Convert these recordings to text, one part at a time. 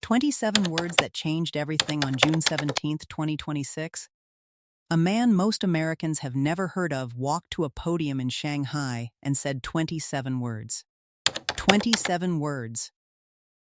27 words that changed everything on June 17, 2026. A man most Americans have never heard of walked to a podium in Shanghai and said 27 words. 27 words.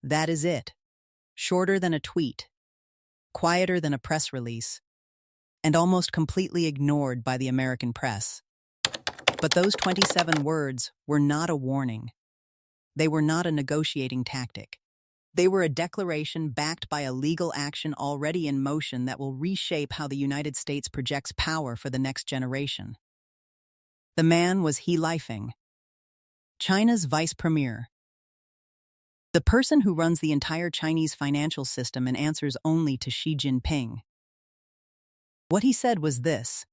That is it. Shorter than a tweet, quieter than a press release, and almost completely ignored by the American press. But those 27 words were not a warning. They were not a negotiating tactic. They were a declaration backed by a legal action already in motion that will reshape how the United States projects power for the next generation. The man was He Lifeng, China's vice premier. The person who runs the entire Chinese financial system and answers only to Xi Jinping. What he said was this: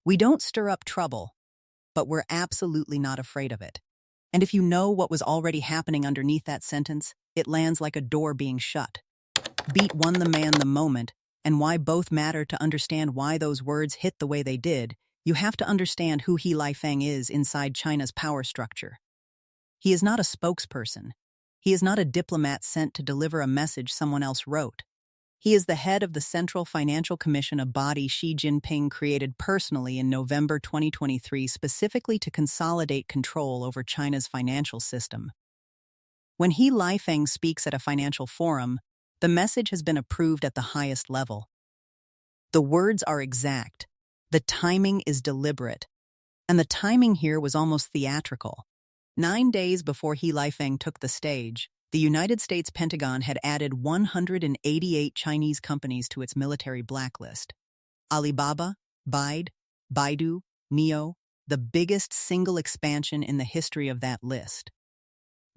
"We don't stir up trouble, but we're absolutely not afraid of it." And if you know what was already happening underneath that sentence, it lands like a door being shut. Beat won the man the moment, and why both matter to understand why those words hit the way they did, you have to understand who He Lifeng is inside China's power structure. He is not a spokesperson. He is not a diplomat sent to deliver a message someone else wrote. He is the head of the Central Financial Commission, a body Xi Jinping created personally in November 2023 specifically to consolidate control over China's financial system. When He Lifeng speaks at a financial forum, the message has been approved at the highest level. The words are exact. The timing is deliberate. And the timing here was almost theatrical. 9 days before He Lifeng took the stage, the United States Pentagon had added 188 Chinese companies to its military blacklist. Alibaba, Baidu, Neo, the biggest single expansion in the history of that list.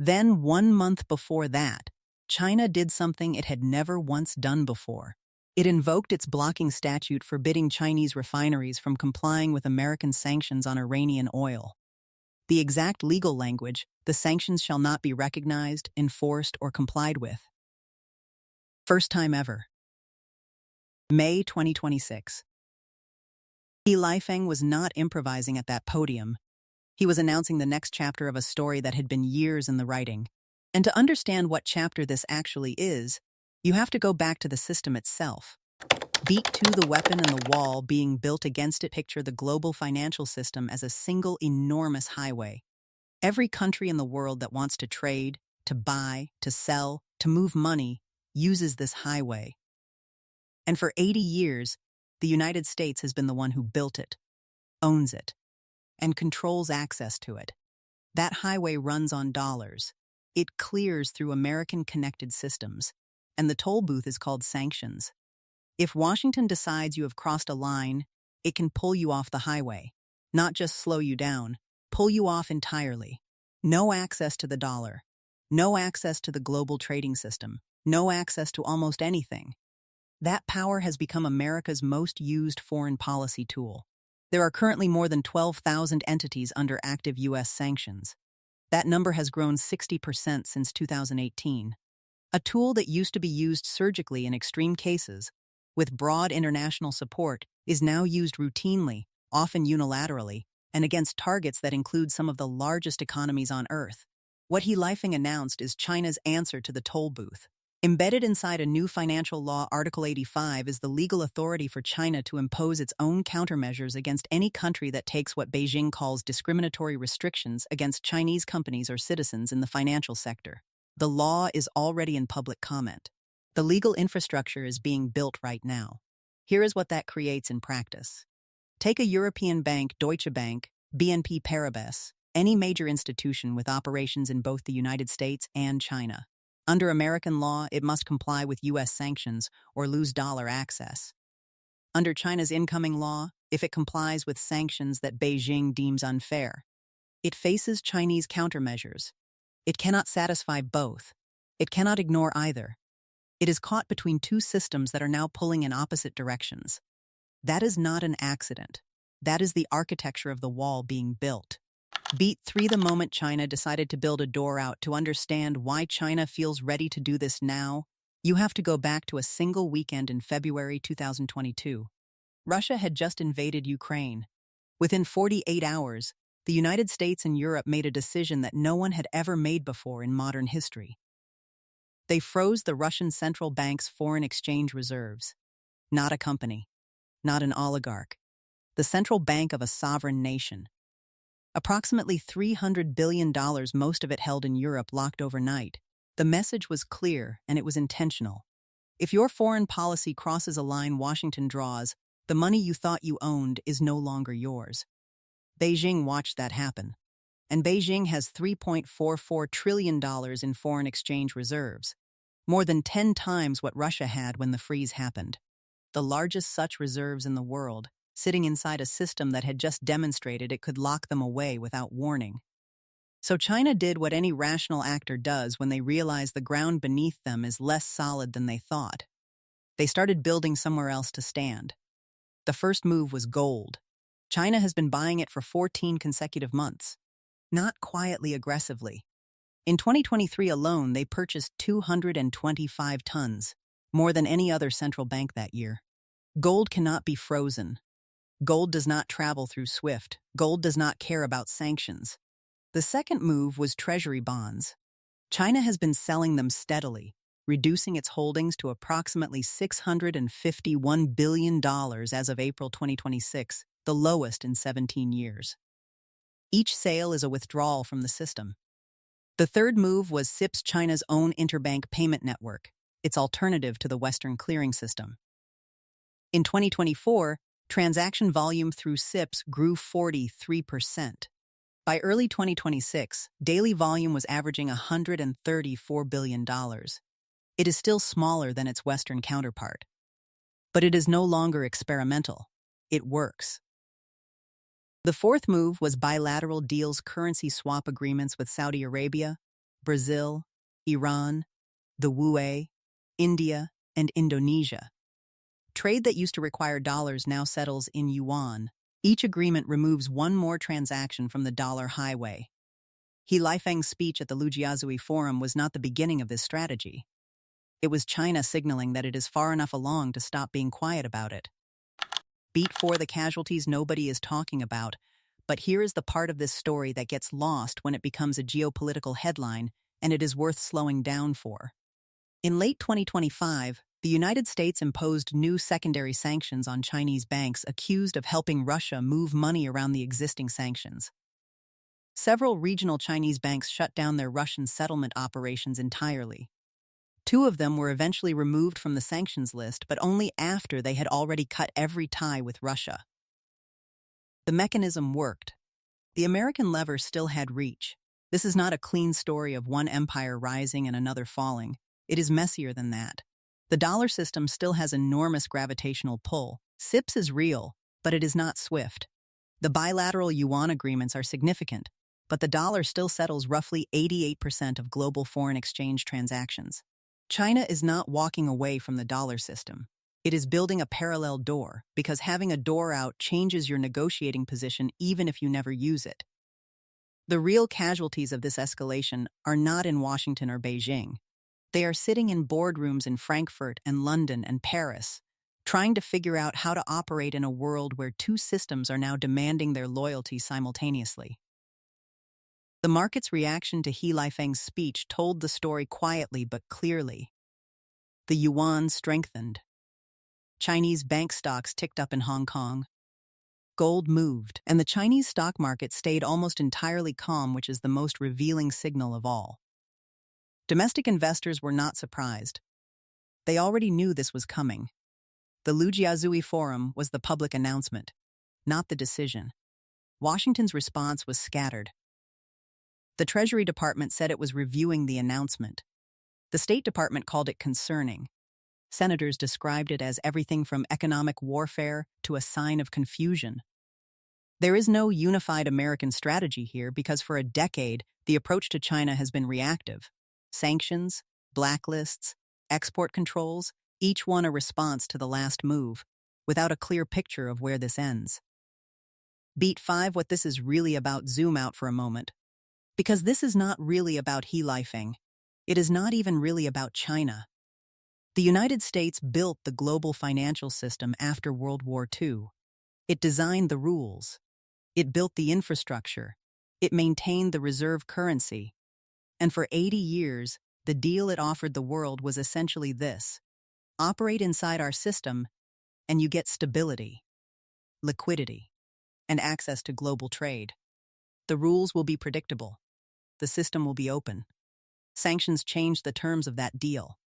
Then 1 month before that, China did something it had never once done before. It invoked its blocking statute forbidding Chinese refineries from complying with American sanctions on Iranian oil. The exact legal language: the sanctions shall not be recognized, enforced, or complied with. First time ever. May 2026. He Lifeng was not improvising at that podium. He was announcing the next chapter of a story that had been years in the writing. And to understand what chapter this actually is, you have to go back to the system itself. Beat to the weapon and the wall being built against it. Picture the global financial system as a single enormous highway. Every country in the world that wants to trade, to buy, to sell, to move money, uses this highway. And for 80 years, the United States has been the one who built it, owns it, and controls access to it. That highway runs on dollars. It clears through American connected systems, and the toll booth is called Sanctions. If Washington decides you have crossed a line, it can pull you off the highway. Not just slow you down, pull you off entirely. No access to the dollar. No access to the global trading system. No access to almost anything. That power has become America's most used foreign policy tool. There are currently more than 12,000 entities under active U.S. sanctions. That number has grown 60% since 2018. A tool that used to be used surgically in extreme cases, with broad international support, is now used routinely, often unilaterally, and against targets that include some of the largest economies on Earth. What He Lifeng announced is China's answer to the toll booth. Embedded inside a new financial law, Article 85 is the legal authority for China to impose its own countermeasures against any country that takes what Beijing calls discriminatory restrictions against Chinese companies or citizens in the financial sector. The law is already in public comment. The legal infrastructure is being built right now. Here is what that creates in practice. Take a European bank, Deutsche Bank, BNP Paribas, any major institution with operations in both the United States and China. Under American law, it must comply with U.S. sanctions or lose dollar access. Under China's incoming law, if it complies with sanctions that Beijing deems unfair, it faces Chinese countermeasures. It cannot satisfy both. It cannot ignore either. It is caught between two systems that are now pulling in opposite directions. That is not an accident. That is the architecture of the wall being built. Beat 3 the moment China decided to build a door out. To understand why China feels ready to do this now, you have to go back to a single weekend in February 2022. Russia had just invaded Ukraine. Within 48 hours, the United States and Europe made a decision that no one had ever made before in modern history. They froze the Russian central bank's foreign exchange reserves. Not a company, not an oligarch. The central bank of a sovereign nation. Approximately $300 billion, most of it held in Europe, locked overnight. The message was clear, and it was intentional. If your foreign policy crosses a line Washington draws, the money you thought you owned is no longer yours. Beijing watched that happen. And Beijing has $3.44 trillion in foreign exchange reserves, more than 10 times what Russia had when the freeze happened. The largest such reserves in the world, sitting inside a system that had just demonstrated it could lock them away without warning. So China did what any rational actor does when they realize the ground beneath them is less solid than they thought. They started building somewhere else to stand. The first move was gold. China has been buying it for 14 consecutive months. Not quietly aggressively. In 2023 alone, they purchased 225 tons, more than any other central bank that year. Gold cannot be frozen. Gold does not travel through SWIFT. Gold does not care about sanctions. The second move was Treasury bonds. China has been selling them steadily, reducing its holdings to approximately $651 billion as of April 2026, the lowest in 17 years. Each sale is a withdrawal from the system. The third move was CIPS, China's own interbank payment network, its alternative to the Western clearing system. In 2024, transaction volume through CIPS grew 43%. By early 2026, daily volume was averaging $134 billion. It is still smaller than its Western counterpart. But it is no longer experimental. It works. The fourth move was bilateral deals, currency swap agreements with Saudi Arabia, Brazil, Iran, the UAE, India, and Indonesia. Trade that used to require dollars now settles in yuan. Each agreement removes one more transaction from the dollar highway. He Lifeng's speech at the Lujiazui Forum was not the beginning of this strategy. It was China signaling that it is far enough along to stop being quiet about it. Beat for the casualties nobody is talking about, but here is the part of this story that gets lost when it becomes a geopolitical headline, and it is worth slowing down for. In late 2025, the United States imposed new secondary sanctions on Chinese banks accused of helping Russia move money around the existing sanctions. Several regional Chinese banks shut down their Russian settlement operations entirely. Two of them were eventually removed from the sanctions list, but only after they had already cut every tie with Russia. The mechanism worked. The American lever still had reach. This is not a clean story of one empire rising and another falling. It is messier than that. The dollar system still has enormous gravitational pull. CIPS is real, but it is not SWIFT. The bilateral yuan agreements are significant, but the dollar still settles roughly 88% of global foreign exchange transactions. China is not walking away from the dollar system. It is building a parallel door, because having a door out changes your negotiating position even if you never use it. The real casualties of this escalation are not in Washington or Beijing. They are sitting in boardrooms in Frankfurt and London and Paris, trying to figure out how to operate in a world where two systems are now demanding their loyalty simultaneously. The market's reaction to He Lifeng's speech told the story quietly but clearly. The yuan strengthened. Chinese bank stocks ticked up in Hong Kong. Gold moved, and the Chinese stock market stayed almost entirely calm, which is the most revealing signal of all. Domestic investors were not surprised. They already knew this was coming. The Lujiazui Forum was the public announcement, not the decision. Washington's response was scattered. The Treasury Department said it was reviewing the announcement. The State Department called it concerning. Senators described it as everything from economic warfare to a sign of confusion. There is no unified American strategy here because for a decade, the approach to China has been reactive. Sanctions, blacklists, export controls, each one a response to the last move, without a clear picture of where this ends. Beat 5 what this is really about. Zoom out for a moment. Because this is not really about He Lifeng. It is not even really about China. The United States built the global financial system after World War II. It designed the rules. It built the infrastructure. It maintained the reserve currency. And for 80 years, The deal it offered the world was essentially this: operate inside our system, and you get stability, liquidity, and access to global trade. The rules will be predictable. The system will be open. Sanctions changed the terms of that deal.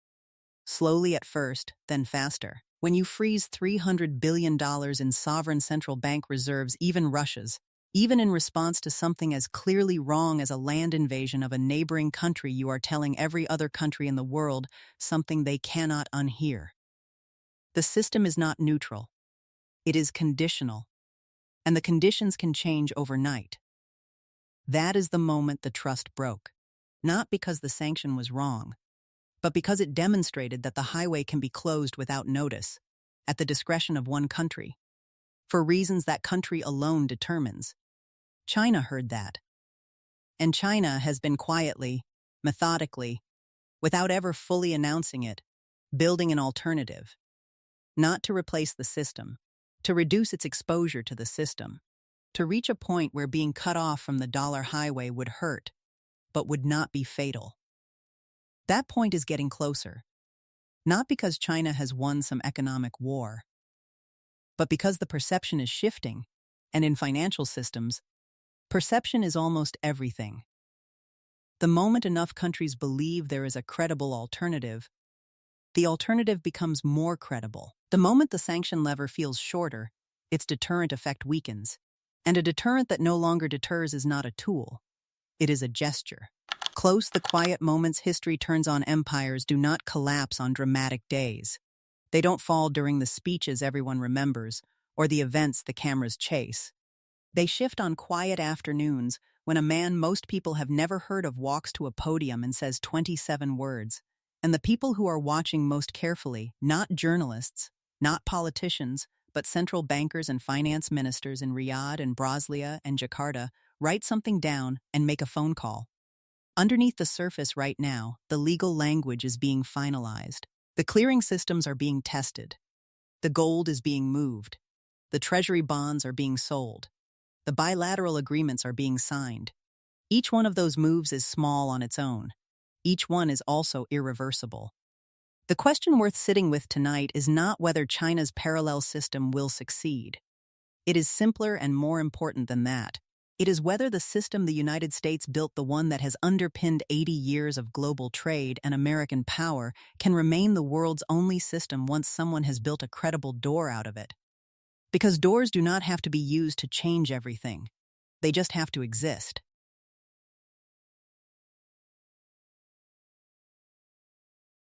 Slowly at first, then faster. When you freeze $300 billion in sovereign central bank reserves, even Russia's, even in response to something as clearly wrong as a land invasion of a neighboring country, you are telling every other country in the world something they cannot unhear. The system is not neutral. It is conditional. And the conditions can change overnight. That is the moment the trust broke. Not because the sanction was wrong, but because it demonstrated that the highway can be closed without notice, at the discretion of one country, for reasons that country alone determines. China heard that. And China has been quietly, methodically, without ever fully announcing it, building an alternative. Not to replace the system, to reduce its exposure to the system, to reach a point where being cut off from the dollar highway would hurt, but would not be fatal. That point is getting closer, not because China has won some economic war, but because the perception is shifting, and in financial systems, perception is almost everything. The moment enough countries believe there is a credible alternative, the alternative becomes more credible. The moment the sanction lever feels shorter, its deterrent effect weakens. And a deterrent that no longer deters is not a tool. It is a gesture. Close, the quiet moments history turns on empires do not collapse on dramatic days. They don't fall during the speeches everyone remembers, or the events the cameras chase. They shift on quiet afternoons when a man most people have never heard of walks to a podium and says 27 words. And the people who are watching most carefully, not journalists, not politicians, but central bankers and finance ministers in Riyadh and Brasilia and Jakarta, write something down and make a phone call. Underneath the surface right now, the legal language is being finalized. The clearing systems are being tested. The gold is being moved. The Treasury bonds are being sold. The bilateral agreements are being signed. Each one of those moves is small on its own. Each one is also irreversible. The question worth sitting with tonight is not whether China's parallel system will succeed. It is simpler and more important than that. It is whether the system the United States built, the one that has underpinned 80 years of global trade and American power, can remain the world's only system once someone has built a credible door out of it. Because doors do not have to be used to change everything. They just have to exist.